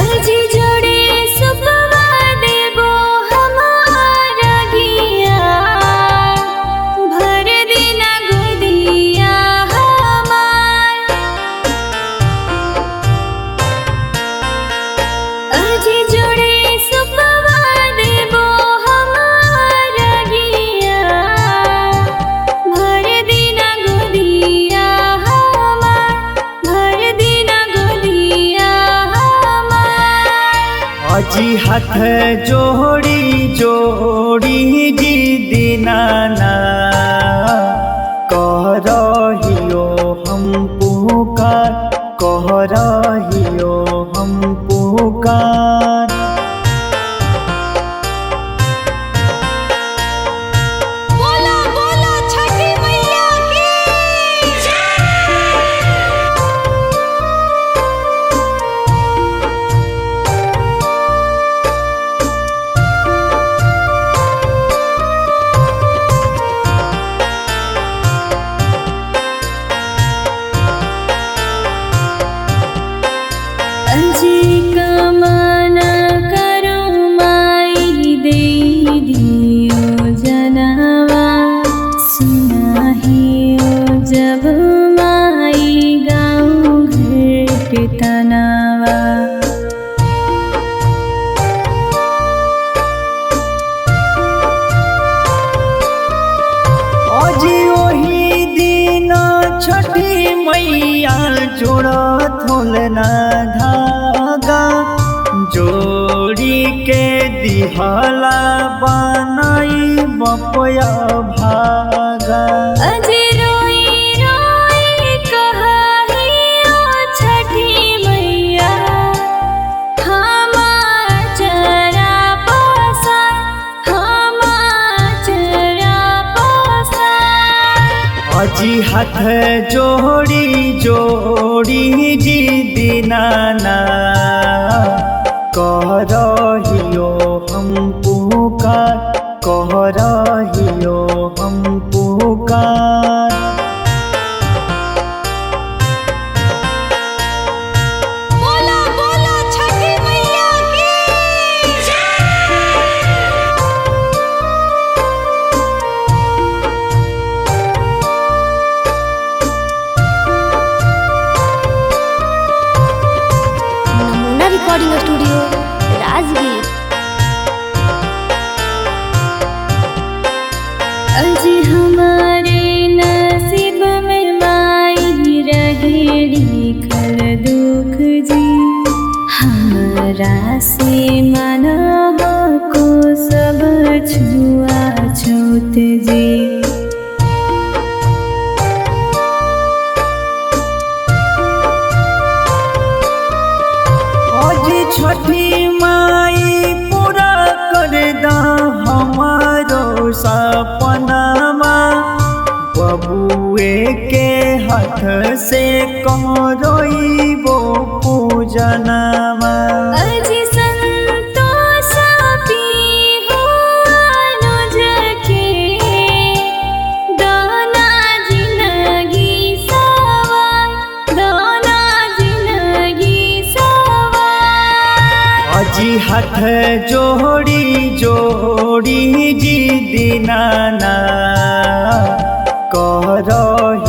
अर्जी जोड़े सुपवा देबो हमारा गिया, भर देना गोदिया हमार। अर्जी जोड़े सुपवा देबो हमारा गिया, भर देना गोदिया हमार, भर देना गोदिया हमार। अजी हाथ जोड़ी जोड़ी जी दीनाना कह रहियो हम पुकार, कह रहियो हम पुकार। बोला बोला छठी मैया की जय। अर्जी कामना करो माई दे दियो जनवा, सुनाहियो जब माई गाँव घर के तनावा। अजी ओही दिन छठी मैया जोड़त होलना धागा, जोड़ी के दिहला बनाई बपया भागा। अजी रोई रोई कहाहियो छठी मैया, हमार चरा पसार, हमार चरा पसार। अजी हाथ जोड़ी जोड़ी जी दीनाना कह रहियो हम पुकार, कह रहियो हम पुकार। बोला बोला छठी मैया की जय। नमूना रिकॉर्डिंग स्टूडियो राजगीर। अर्जी हमारे नसीब में माई रहे लिखल दुख जी, हमरा से माना को सब छुआ छूत जी। अजी छठी माई पूरा कर दा हमारो सपनामा, बबुए के हाथ से करोइबो पूजनमा। अर्जी संतोष पीहू अनुज के, दाना जिंदगी सवार, दाना जिंदगी सवार। अजी हाथ जोड़ी जोड़ी जी दीनाना कह रहियो